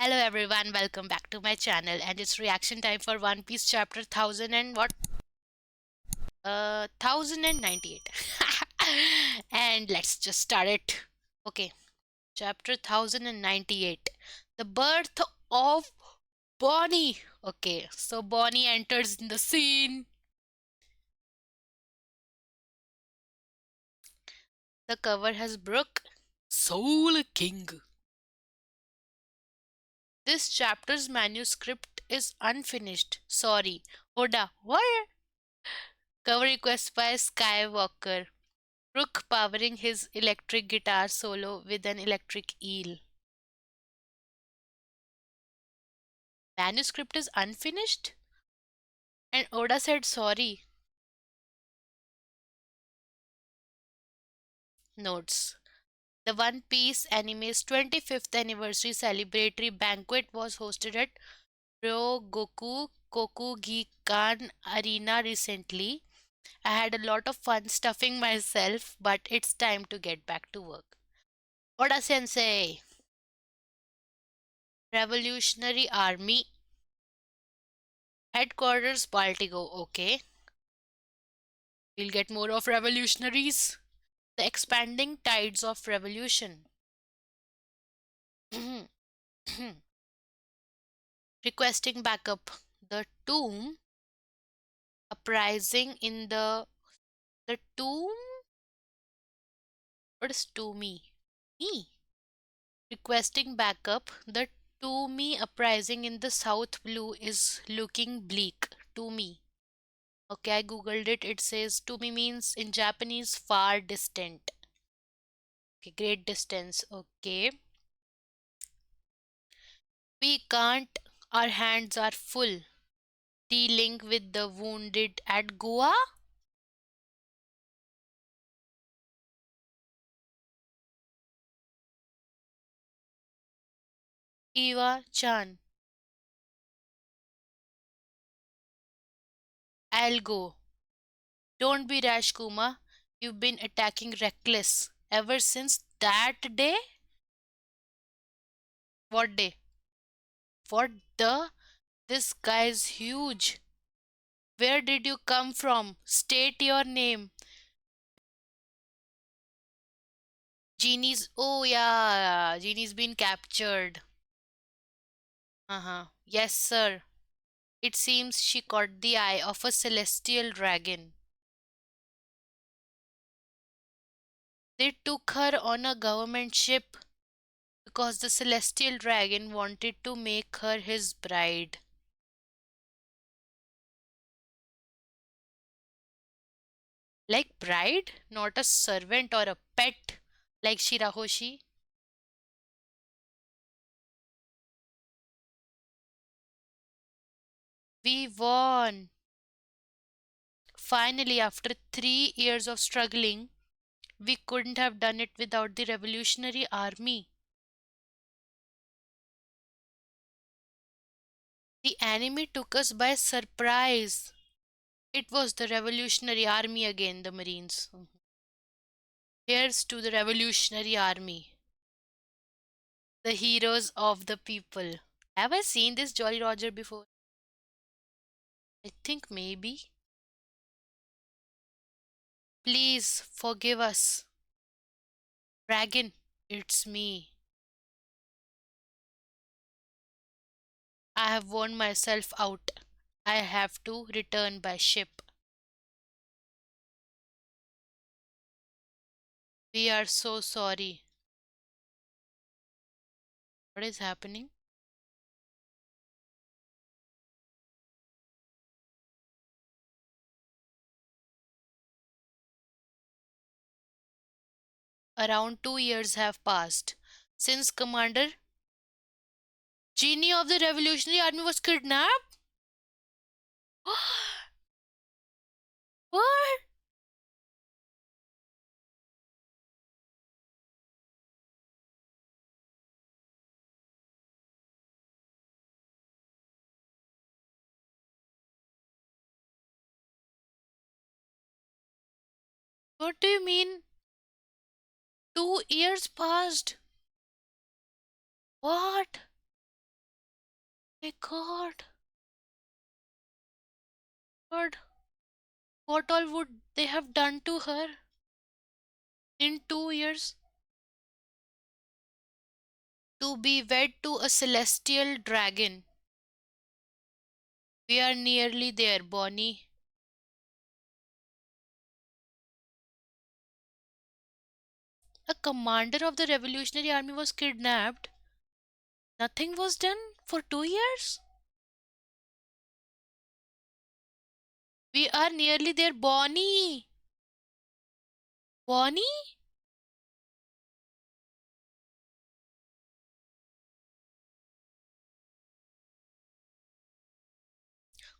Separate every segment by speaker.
Speaker 1: Hello everyone, welcome back to my channel and it's reaction time for One Piece chapter 1000 and what? 1098. And let's just start it. Okay, chapter 1098. The birth of Bonnie. Okay, so Bonnie enters in the scene. The cover has Brook, Soul King. This chapter's manuscript is unfinished. Sorry. Oda, what? Cover request by Skywalker. Rook powering his electric guitar solo with an electric eel. Manuscript is unfinished? And Oda said sorry. Notes. The One Piece anime's 25th anniversary celebratory banquet was hosted at Ryogoku Kokugikan Arena recently. I had a lot of fun stuffing myself, but it's time to get back to work. Oda Sensei, Revolutionary Army, Headquarters Baltigo, okay. We'll get more of revolutionaries. The expanding tides of revolution. Requesting backup. The tomb uprising in the tomb. What is Toomy? Me. Requesting backup. The Toomy uprising in the South Blue is looking bleak. Toomy. Okay, I googled it. It says Toomy means in Japanese far distant. Okay, great distance. Okay. We can't. Our hands are full. Dealing with the wounded at Goa? Eva Chan. I'll go. Don't be rash, Kuma. You've been attacking reckless ever since that day? What day? What the? This guy's huge. Where did you come from? State your name. Genie's. Oh, yeah. Genie's been captured. Uh huh. Yes, sir. It seems she caught the eye of a celestial dragon. They took her on a government ship because the celestial dragon wanted to make her his bride. Like bride, not a servant or a pet like Shirahoshi. We won! Finally, after 3 years of struggling, we couldn't have done it without the Revolutionary Army. The enemy took us by surprise. It was the Revolutionary Army again, the Marines. Here's to the Revolutionary Army, the heroes of the people. Have I seen this Jolly Roger before? I think maybe. Please forgive us. Dragon, it's me. I have worn myself out. I have to return by ship. We are so sorry. What is happening? Around 2 years have passed since Commander Genie of the Revolutionary Army was kidnapped. What? What do you mean? 2 years passed? What? My God, God, what all would they have done to her in 2 years? To be wed to a celestial dragon. We are nearly there, Bonnie. A commander of the Revolutionary Army was kidnapped. Nothing was done for 2 years. We are nearly there, Bonnie. Bonnie?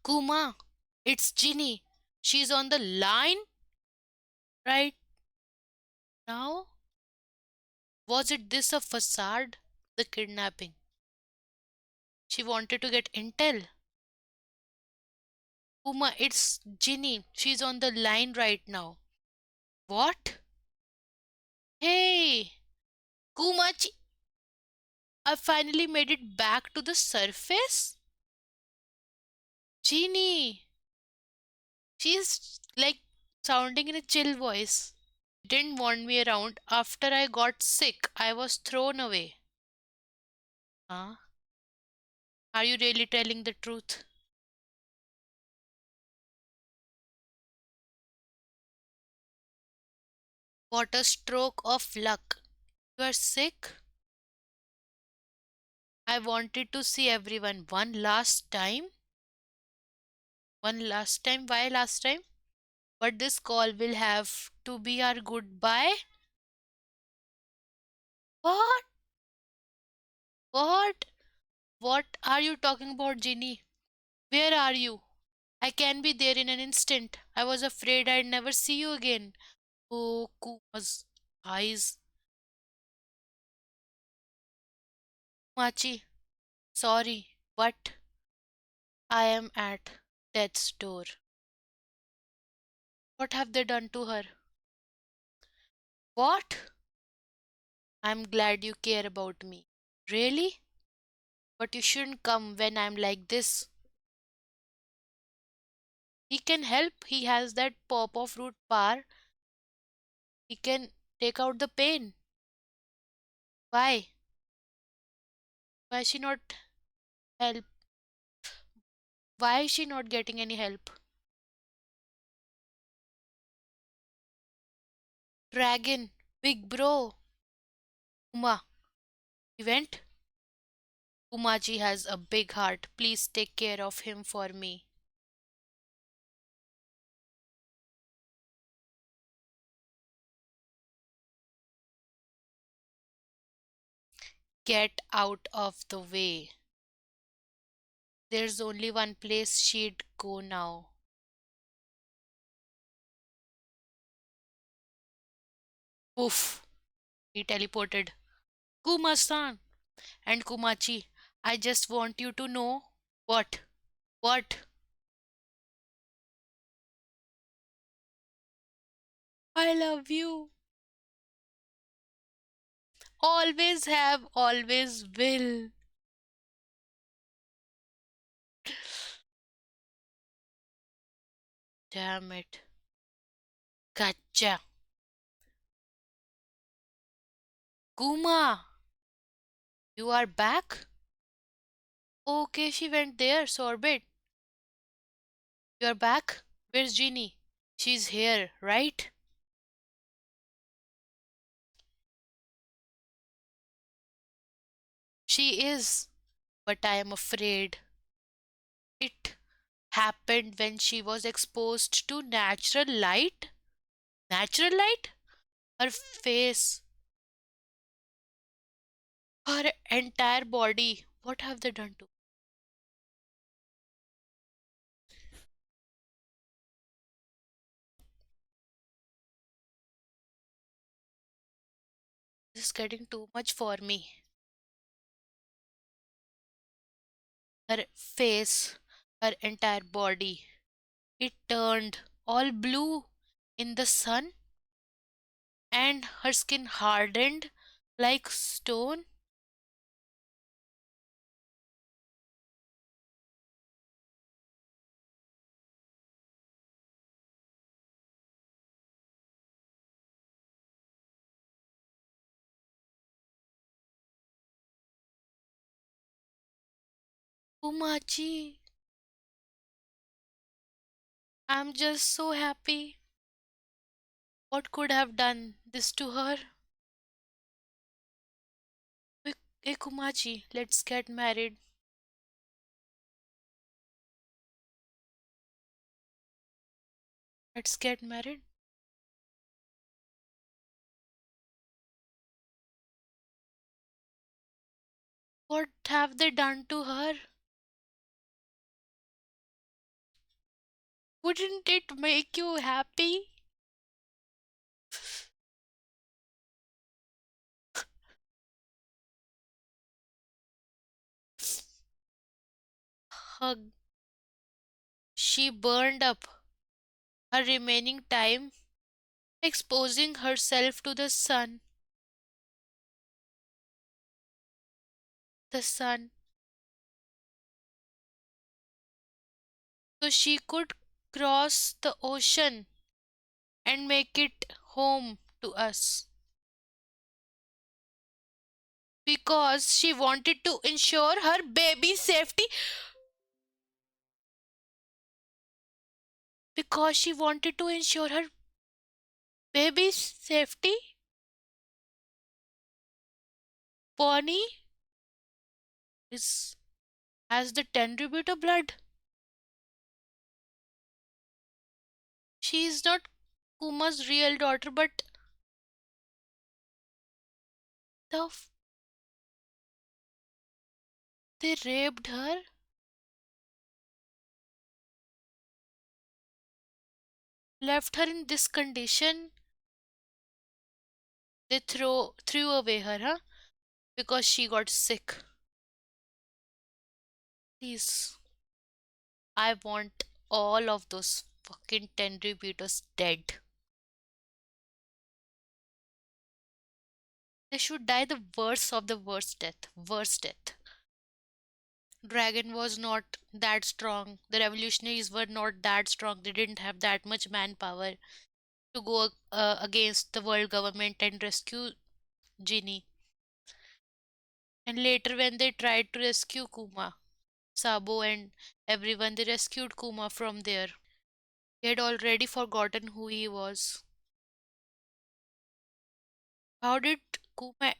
Speaker 1: Kuma, it's Ginny. She's on the line right now. Was it this a facade? The kidnapping. She wanted to get intel. Kuma, it's Ginny. She's on the line right now. What? Hey, Kumachi, I finally made it back to the surface. Ginny, she's like sounding in a chill voice. Didn't want me around. After I got sick, I was thrown away. Huh? Are you really telling the truth? What a stroke of luck. You are sick? I wanted to see everyone one last time. One last time? Why last time? But this call will have to be our goodbye. What? What? What are you talking about, Ginny? Where are you? I can be there in an instant. I was afraid I'd never see you again. Oh, Kuma's eyes. Machi, sorry, but I am at death's door. What have they done to her? What? I'm glad you care about me. Really? But you shouldn't come when I'm like this. He can help. He has that pop of root power. He can take out the pain. Why? Why is she not help? Why is she not getting any help? Dragon, big bro. Uma, he went. Umaji has a big heart. Please take care of him for me. Get out of the way. There's only one place she'd go now. Poof! He teleported. Kuma-san and Kumachi, I just want you to know what? What? I love you. Always have, always will. Damn it. Gotcha. Kuma, you are back? Okay, she went there, Sorbet. You're back? Where's Jeannie? She's here, right? She is, but I am afraid. It happened when she was exposed to natural light. Natural light? Her face, her entire body. What have they done to her? This is getting too much for me. Her face, her entire body. It turned all blue in the sun, and her skin hardened like stone. Umachi, I'm just so happy. What could have done this to her? Hey, hey Kumachi, let's get married. Let's get married. What have they done to her? Wouldn't it make you happy? Hug. She burned up her remaining time, exposing herself to the sun. The sun. So she could cross the ocean and make it home to us. Because she wanted to ensure her baby's safety. Because she wanted to ensure her baby's safety. Bonnie is has the Tenryubito blood. She is not Kuma's real daughter, but the they raped her, left her in this condition. They threw away her, huh? Because she got sick. Please, I want all of those fucking Tenryubitos dead. They should die the worst of the worst death. Worst death. Dragon was not that strong. The revolutionaries were not that strong. They didn't have that much manpower to go against the world government and rescue Ginny. And later, when they tried to rescue Kuma, Sabo and everyone, they rescued Kuma from there. He had already forgotten who he was. How did Kuma?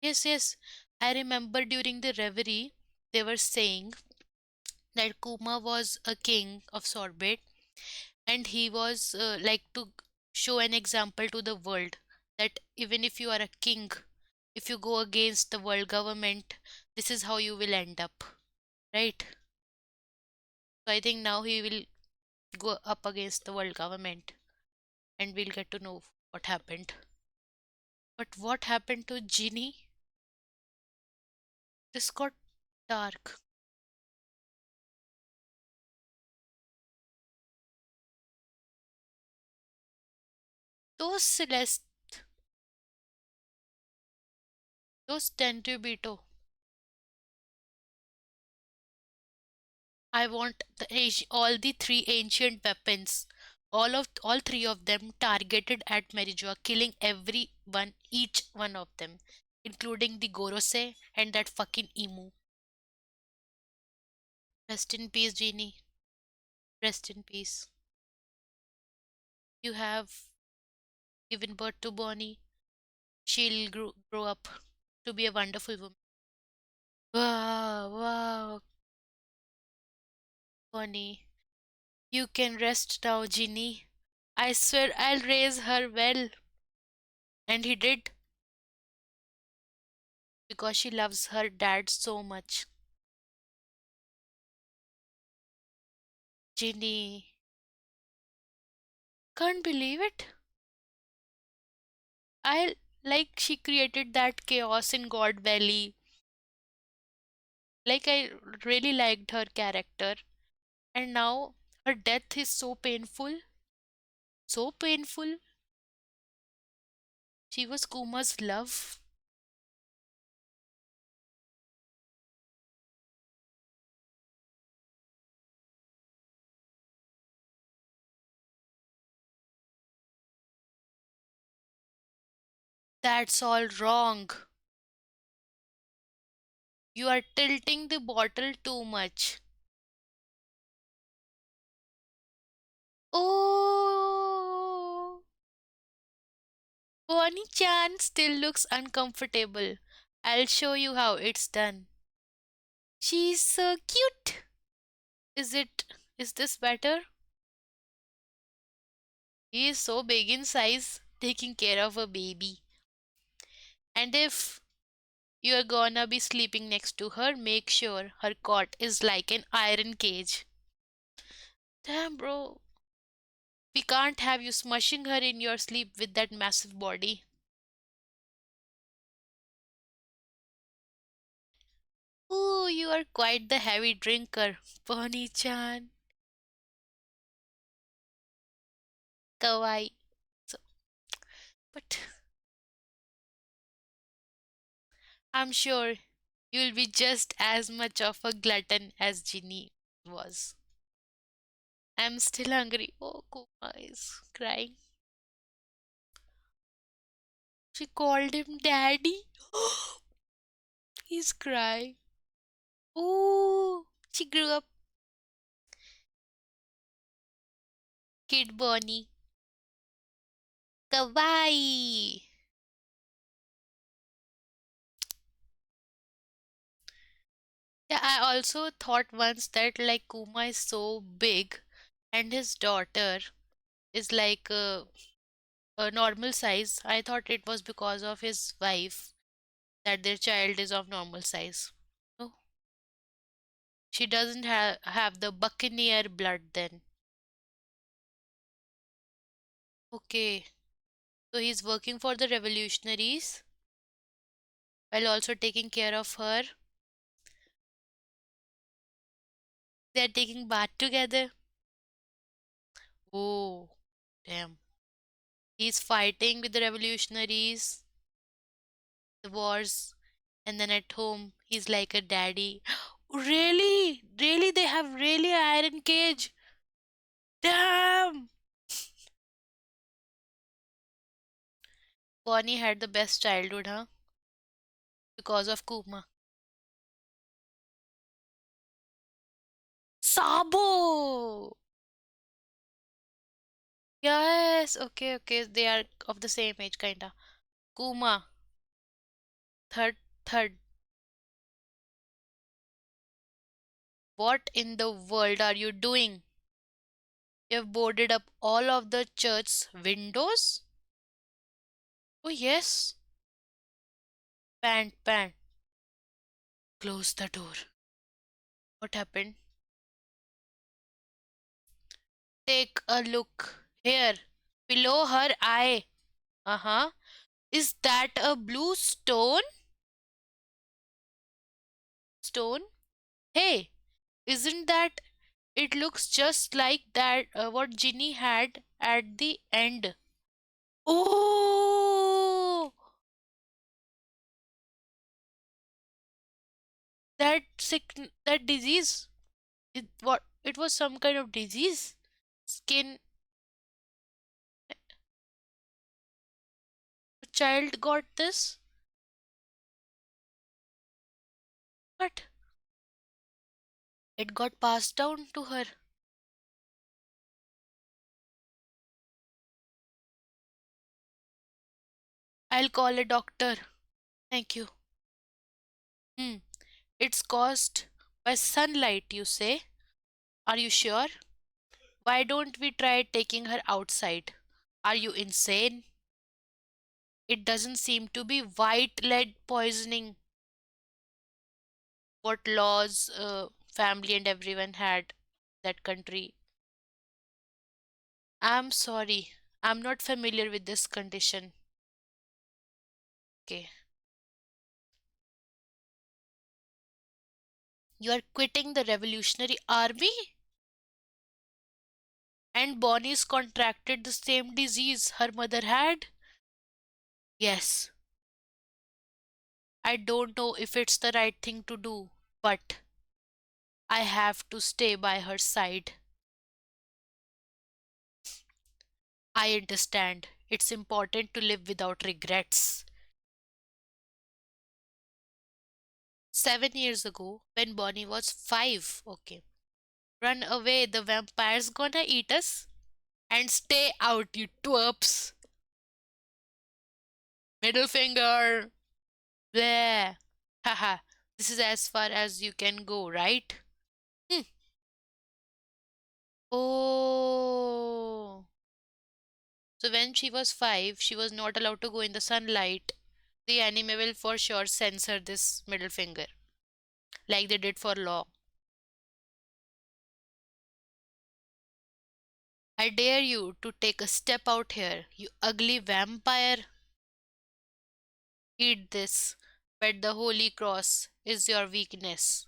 Speaker 1: Yes, yes. I remember during the reverie, they were saying that Kuma was a king of Sorbet and he was like to show an example to the world that even if you are a king, if you go against the world government, this is how you will end up, right? So I think now he will go up against the world government and we'll get to know what happened. But what happened to Ginny? This got dark. Those Celeste, those Tenryubito. I want all the three ancient weapons. All three of them targeted at Merijoa, killing everyone, each one of them, including the Gorosei and that fucking Emu. Rest in peace, Genie. Rest in peace. You have given birth to Bonnie. She'll grow up to be a wonderful woman. Wow, wow, Bonnie. You can rest now, Ginny. I swear I'll raise her well. And he did, because she loves her dad so much. Ginny. Can't believe it. I like she created that chaos in God Valley. Like I really liked her character. And now her death is so painful. So painful. She was Kuma's love. That's all wrong. You are tilting the bottle too much. Oh, Bonnie-chan still looks uncomfortable. I'll show you how it's done. She's so cute. Is it? Is this better? He is so big in size, taking care of a baby. And if you're gonna be sleeping next to her, make sure her cot is like an iron cage. Damn, bro. We can't have you smushing her in your sleep with that massive body. Ooh, you are quite the heavy drinker, Bonnie-chan. Kawaii. So, but I'm sure you'll be just as much of a glutton as Ginny was. I'm still hungry. Oh, Kuma is crying. She called him daddy. He's crying. Oh, she grew up Kid Bonnie. Kawaii. Yeah, I also thought once that like Kuma is so big and his daughter is like a normal size. I thought it was because of his wife that their child is of normal size. No, she doesn't have the buccaneer blood then. Okay, so he's working for the revolutionaries while also taking care of her. They're taking bath together. Oh, damn. He's fighting with the revolutionaries, the wars, and then at home, he's like a daddy. Really? Really? They have really iron cage? Damn! Bonnie had the best childhood, huh? Because of Kuma. Sabo! Yes, okay, okay. They are of the same age, kinda. Kuma, third, third. What in the world are you doing? You've boarded up all of the church's windows? Oh, yes. Pant, pant. Close the door. What happened? Take a look. Here, below her eye. Uh huh. Is that a blue stone? Stone? Hey, isn't that? It looks just like that what Ginny had at the end. Oh, that disease. It was some kind of disease. Skin. A child got this. But it got passed down to her. I'll call a doctor. Thank you. Hmm. It's caused by sunlight, you say? Are you sure? Why don't we try taking her outside? Are you insane? It doesn't seem to be white lead poisoning. What laws family and everyone had that country. I'm sorry. I'm not familiar with this condition. Okay. You are quitting the Revolutionary Army? And Bonnie's contracted the same disease her mother had? Yes. I don't know if it's the right thing to do, but I have to stay by her side. I understand. It's important to live without regrets. 7 years ago when Bonnie was 5. Okay. Run away, the vampire's gonna eat us. And stay out, you twerps. Middle finger. Bleh. Haha. This is as far as you can go, right? Hmm. Oh. So when she was 5, she was not allowed to go in the sunlight. The anime will for sure censor this middle finger, like they did for Law. I dare you to take a step out here, you ugly vampire. Eat this. But the Holy Cross is your weakness.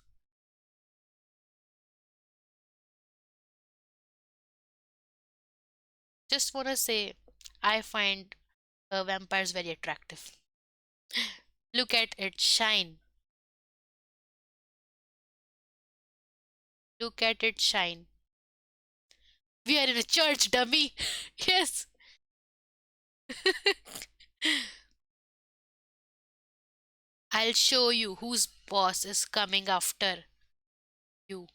Speaker 1: Just wanna say, I find vampires very attractive. Look at it shine. Look at it shine. We are in a church, dummy. Yes. I'll show you whose boss is coming after you.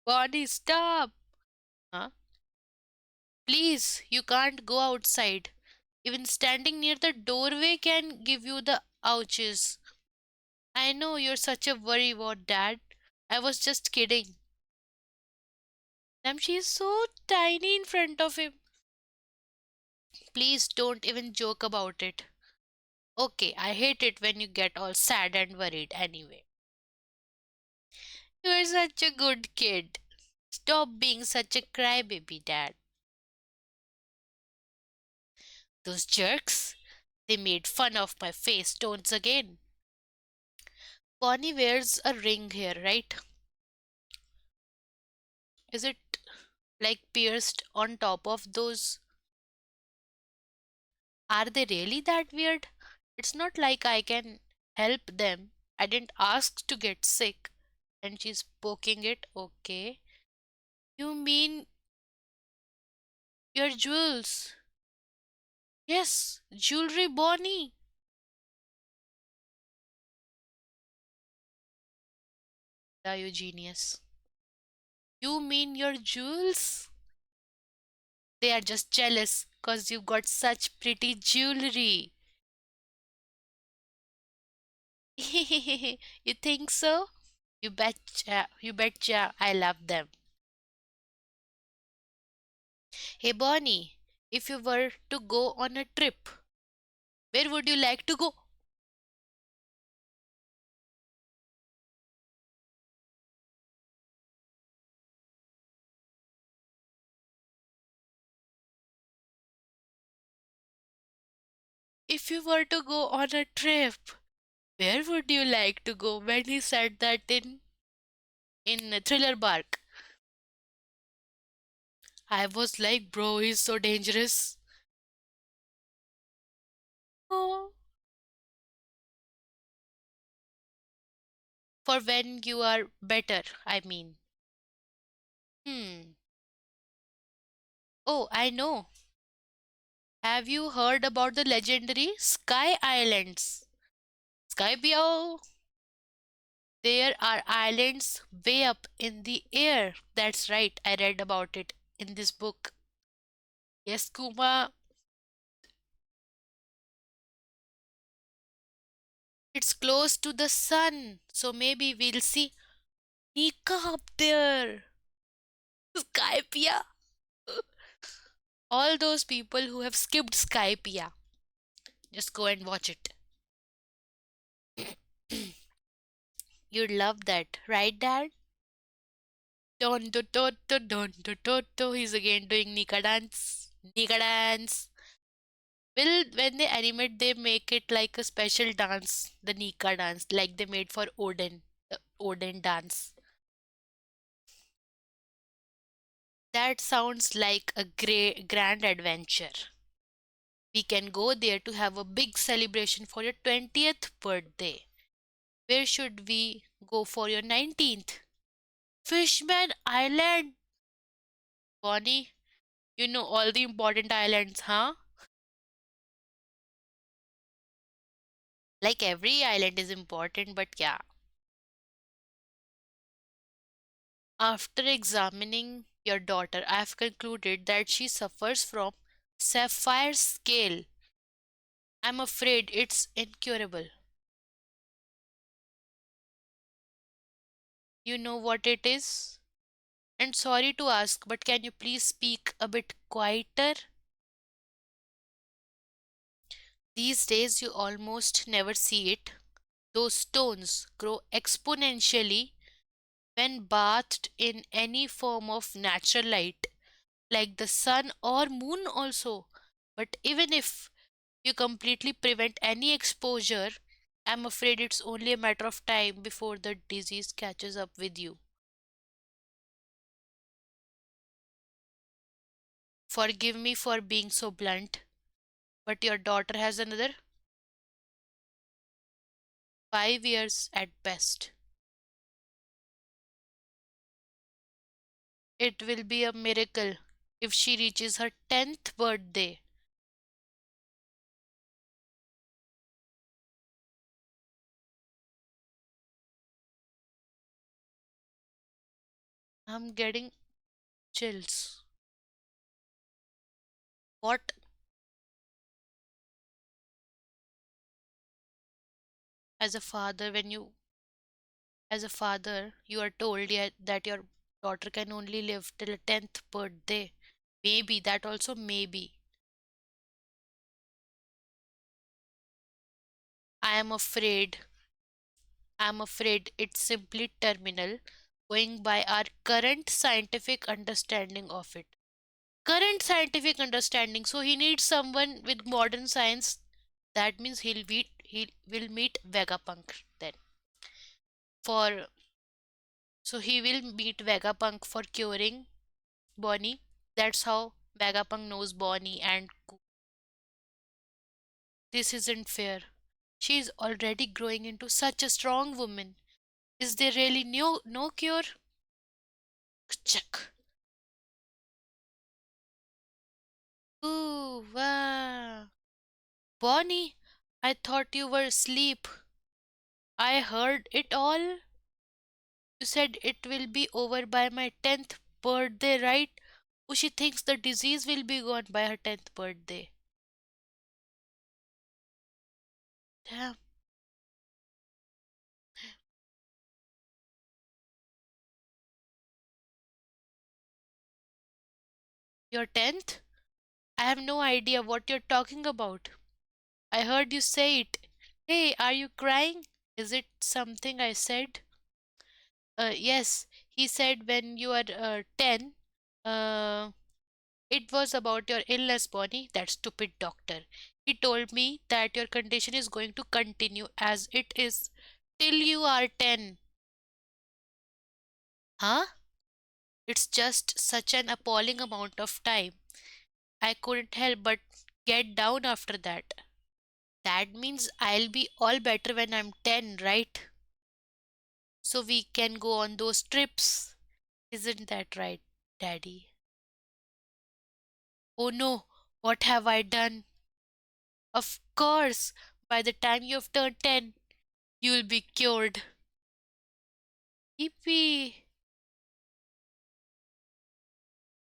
Speaker 1: Bonnie, stop. Huh? Please, you can't go outside. Even standing near the doorway can give you the ouches. I know you're such a worry about Dad. I was just kidding. Damn, she's so tiny in front of him. Please don't even joke about it. Okay, I hate it when you get all sad and worried anyway. You're such a good kid. Stop being such a crybaby, Dad. Those jerks, they made fun of my face tones again. Bonnie wears a ring here, right? Is it like pierced on top of those? Are they really that weird? It's not like I can help them. I didn't ask to get sick. And she's poking it. Okay. You mean your jewels? Yes, jewelry, Bonnie. Are you genius? You mean your jewels? They are just jealous because you've got such pretty jewelry. You think so? You betcha, I love them. Hey Bonnie, if you were to go on a trip, where would you like to go? If you were to go on a trip, where would you like to go? When he said that in Thriller Bark, I was like, bro, he's so dangerous. Oh, for when you are better, I mean. Hmm. Oh, I know. Have you heard about the legendary Sky Islands? Sky Biao. There are islands way up in the air. That's right. I read about it in this book. Yes, Kuma. It's close to the sun. So maybe we'll see Nika up there. Skypia. All those people who have skipped Skypia. Just go and watch it. You'd love that, right, Dad? Don do do do don do do do. He's again doing Nika dance. Nika dance. Well, when they animate, they make it like a special dance, the Nika dance, like they made for Odin, the Odin dance. That sounds like a great grand adventure. We can go there to have a big celebration for your 20th birthday. Where should we go for your 19th? Fishman Island. Bonnie, you know all the important islands, huh? Like every island is important, but yeah. After examining your daughter, I have concluded that she suffers from sapphire scale. I'm afraid it's incurable. You know what it is? And sorry to ask, but can you please speak a bit quieter? These days you almost never see it. Those stones grow exponentially when bathed in any form of natural light, like the sun or moon, also. But even if you completely prevent any exposure, I'm afraid it's only a matter of time before the disease catches up with you. Forgive me for being so blunt, but your daughter has another 5 years at best. It will be a miracle if she reaches her 10th birthday. I'm getting chills. What? As a father, as a father, you are told yet that your daughter can only live till her 10th birthday. Maybe, that also maybe. I am afraid, I'm afraid it's simply terminal, going by our current scientific understanding of it. Current scientific understanding. So he needs someone with modern science. That means he will meet Vegapunk then. For so he will meet Vegapunk for curing Bonnie. That's how Vegapunk knows Bonnie and this isn't fair. She is already growing into such a strong woman. Is there really no cure? Check. Ooh, wow. Bonnie, I thought you were asleep. I heard it all. You said it will be over by my 10th birthday, right? Oh, she thinks the disease will be gone by her 10th birthday. Damn. Your 10th? I have no idea what you're talking about. I heard you say it. Hey, are you crying? Is it something I said? Yes, he said when you are 10. Uh, it was about your illness, Bonnie. That stupid doctor. He told me that your condition is going to continue as it is till you are 10. Huh? It's just such an appalling amount of time. I couldn't help but get down after that. That means I'll be all better when I'm 10, right? So we can go on those trips. Isn't that right, Daddy? Oh no, what have I done? Of course, by the time you've turned 10, you'll be cured. Yippee!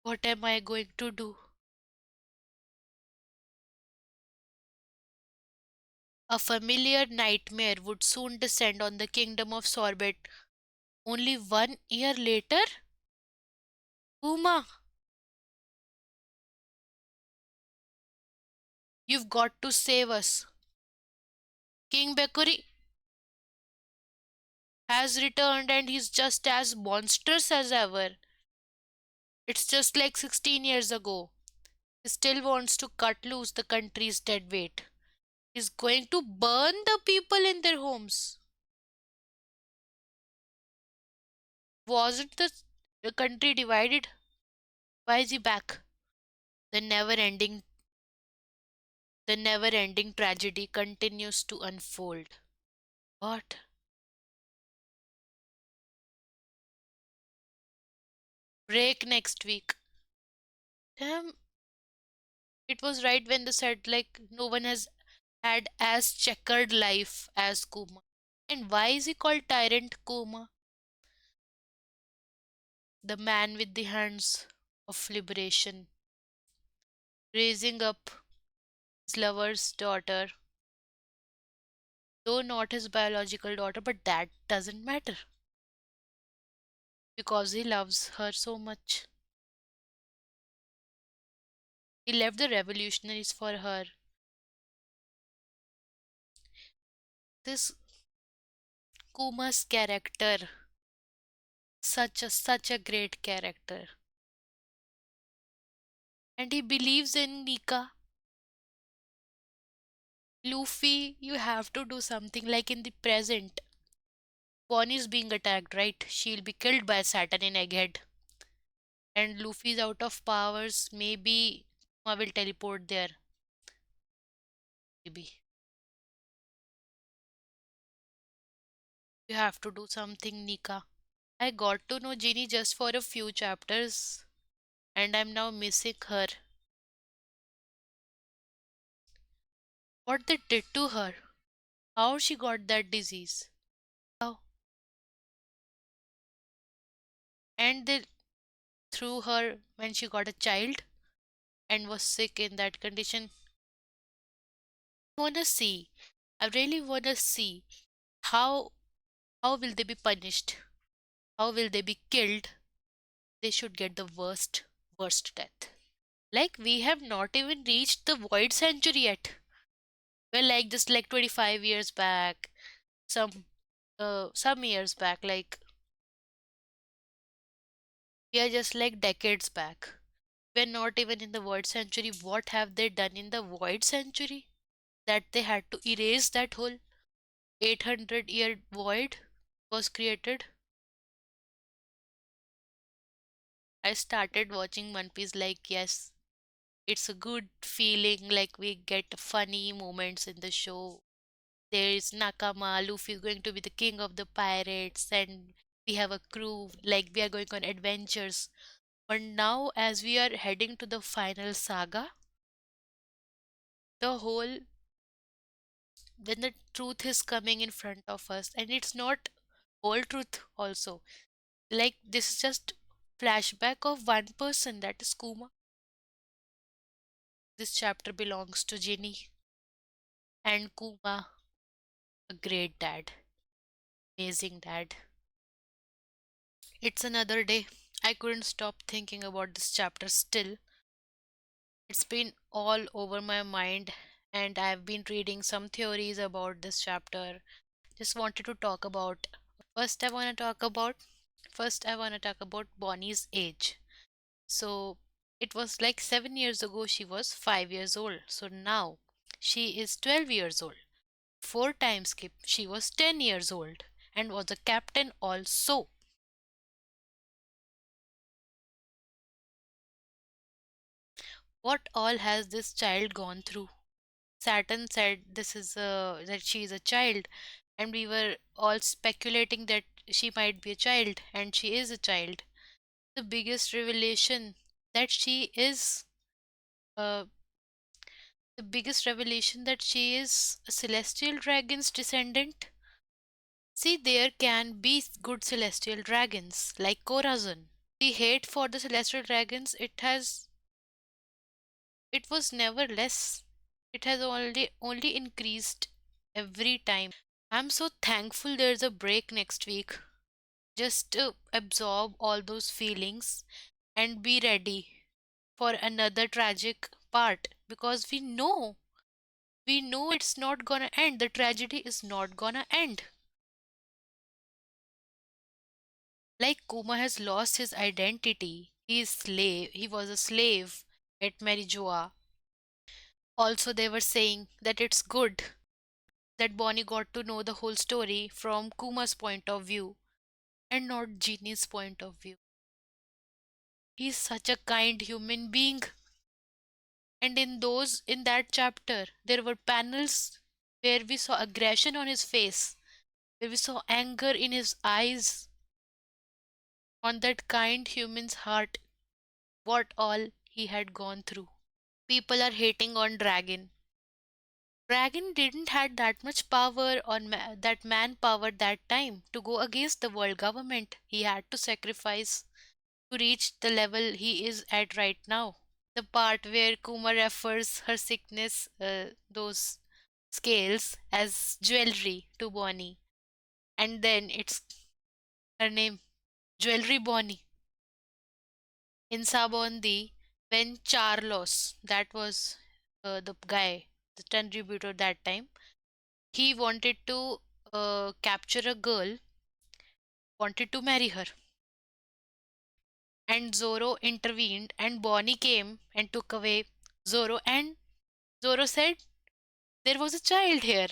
Speaker 1: What am I going to do? A familiar nightmare would soon descend on the kingdom of Sorbet. Only 1 year later? Uma, you've got to save us. King Bekuri has returned and he's just as monstrous as ever. It's just like 16 years ago. He still wants to cut loose the country's dead weight. He's going to burn the people in their homes. Wasn't the country divided? Why is he back? The never ending the never ending tragedy continues to unfold. What? Break next week. Damn, it was right when they said like no one has had as checkered life as Kuma. And why is he called Tyrant Kuma? The man with the hands of liberation, raising up his lover's daughter, though not his biological daughter, but that doesn't matter because he loves her so much. He left the revolutionaries for her. This Kuma's character, such a great character. And he believes in Nika. Luffy, you have to do something like in the present. Bonnie is being attacked, right? She'll be killed by Saturn in Egghead. And Luffy's out of powers. Maybe Kuma will teleport there. Maybe. You have to do something, Nika. I got to know Ginny just for a few chapters, and I'm now missing her. What they did to her? How she got that disease? How? And they threw her when she got a child and was sick in that condition. Wanna see. I really wanna see how how will they be punished? How will they be killed? They should get the worst death. Like we have not even reached the void century yet. Well, like just like 25 years back, some some years back, like we are just like decades back. We're not even in the void century. What have they done in the void century that they had to erase that whole 800-year void was created? I started watching One Piece like, yes, it's a good feeling, like we get funny moments in the show. There is Nakama, Luffy is going to be the king of the pirates, and we have a crew, like we are going on adventures. But now, as we are heading to the final saga, the whole when the truth is coming in front of us, and it's not whole truth also. Like this is just flashback of one person, that is Kuma. This chapter belongs to Ginny and Kuma, a great dad, amazing dad. It's another day. I couldn't stop thinking about this chapter still. It's been all over my mind, and I've been reading some theories about this chapter. Just wanted to talk about. First, I want to talk about. First, I want to talk about Bonnie's age. So, it was like 7 years ago, she was 5 years old. So now she is 12 years old. 4 time skip, she was 10 years old and was a captain also. What all has this child gone through? Saturn said this is that she is a child, and we were all speculating that she might be a child, and she is a child. The biggest revelation that she is uh, the biggest revelation that she is a celestial dragon's descendant. See, there can be good celestial dragons like Corazon. The hate for the celestial dragons, it was never less. It has only increased every time. I'm so thankful there's a break next week. Just to absorb all those feelings and be ready for another tragic part, because we know it's not gonna end. The tragedy is not gonna end. Like Kuma has lost his identity. He was a slave at Marijoa. Also, they were saying that it's good that Bonnie got to know the whole story from Kuma's point of view and not Jeannie's point of view. He's such a kind human being. And in that chapter, there were panels where we saw aggression on his face, where we saw anger in his eyes, on that kind human's heart, what all he had gone through. People are hating on Dragon. Dragon didn't had that much power on that manpower that time to go against the world government. He had to sacrifice to reach the level he is at right now. The part where Kuma refers her sickness, those scales, as jewelry to Bonnie, and then it's her name, Jewelry Bonnie. In Sabondi, when Charlos, that was the guy, the contributor that time, he wanted to capture a girl, wanted to marry her, and Zoro intervened, and Bonnie came and took away Zoro, and Zoro said there was a child here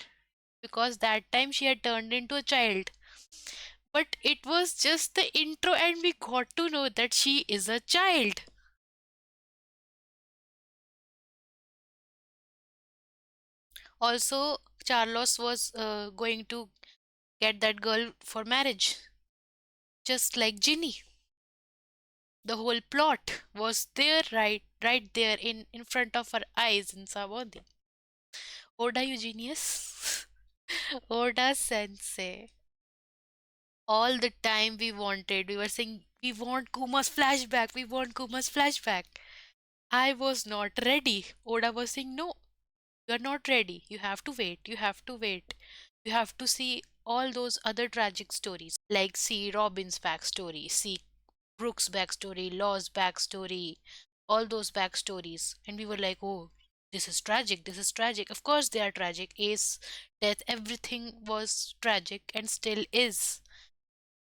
Speaker 1: because that time she had turned into a child. But it was just the intro, and we got to know that she is a child. Also, Charlos was going to get that girl for marriage, just like Ginny. The whole plot was there, right there in front of our eyes in Sawadhi. Oda, you genius. Oda sensei. All the time we were saying, we want Kuma's flashback, we want Kuma's flashback. I was not ready. Oda was saying, no, you are not ready. You have to wait. You have to wait. You have to see all those other tragic stories, like see Robin's backstory, see Brooks' backstory, Law's backstory, all those backstories. And we were like, oh, this is tragic. This is tragic. Of course, they are tragic. Ace, death, everything was tragic and still is.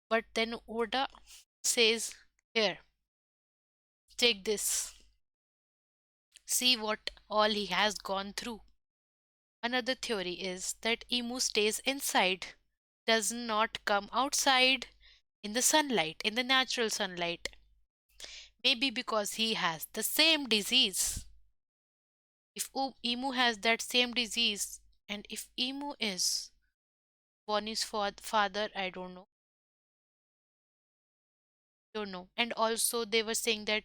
Speaker 1: But then Oda says, here, take this. See what all he has gone through. Another theory is that Emu stays inside, does not come outside in the sunlight, in the natural sunlight. Maybe because he has the same disease. If Emu has that same disease, and if Emu is Bonnie's father, I don't know, don't know. And also, they were saying that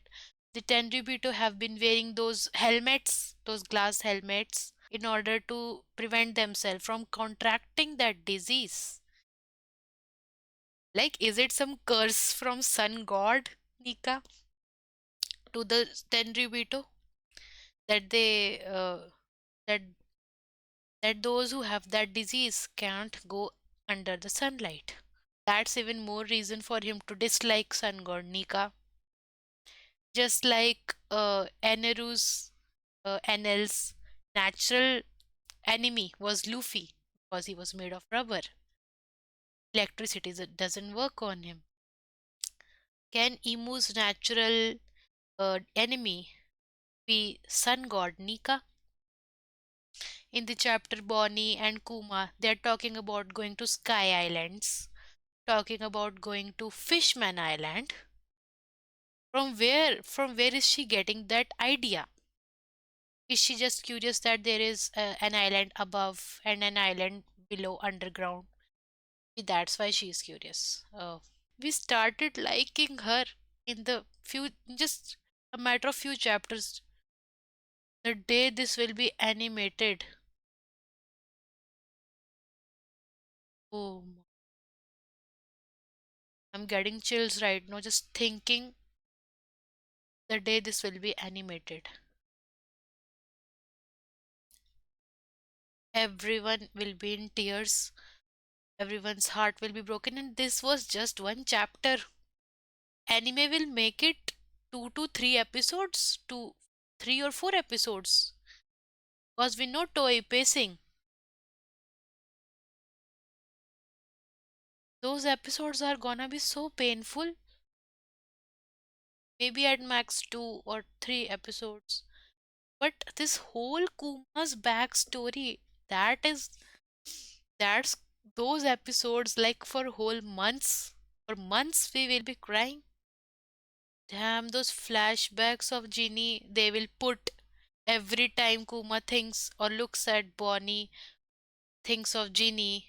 Speaker 1: the Tenryubito have been wearing those helmets, those glass helmets, in order to prevent themselves from contracting that disease. Like, is it some curse from sun god, Nika, to the Tenryubito that that that those who have that disease can't go under the sunlight? That's even more reason for him to dislike sun god Nika. Just like Enel's natural enemy was Luffy because he was made of rubber. Electricity doesn't work on him. Can Emu's natural enemy be sun god Nika? In the chapter Bonnie and Kuma, they're talking about going to Sky Islands, talking about going to Fishman Island. From where is she getting that idea? Is she just curious that there is an island above and an island below underground? Maybe that's why she is curious. We started liking her in the few, just a matter of few chapters. The day this will be animated. Oh, I'm getting chills right now just thinking the day this will be animated. Everyone will be in tears. Everyone's heart will be broken, and this was just one chapter. Anime will make it 2 to 3 episodes, to 3 or 4 episodes, because we know toy pacing. Those episodes are gonna be so painful. Maybe at max 2 or 3 episodes. But this whole Kuma's backstory, that is, that's those episodes like for whole months. For months we will be crying. Damn, those flashbacks of Ginny they will put every time Kuma thinks or looks at Bonnie, thinks of Ginny.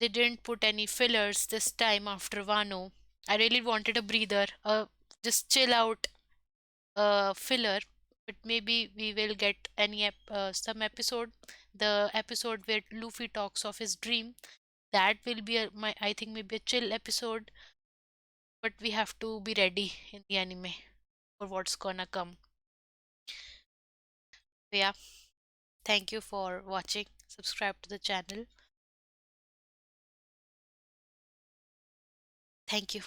Speaker 1: They didn't put any fillers this time after Wano. I really wanted a breather, just chill out filler. but maybe we will get some episode, the episode where Luffy talks of his dream. That will be I think maybe a chill episode, but we have to be ready in the anime for what's gonna come. So yeah, thank you for watching. Subscribe to the channel. Thank you.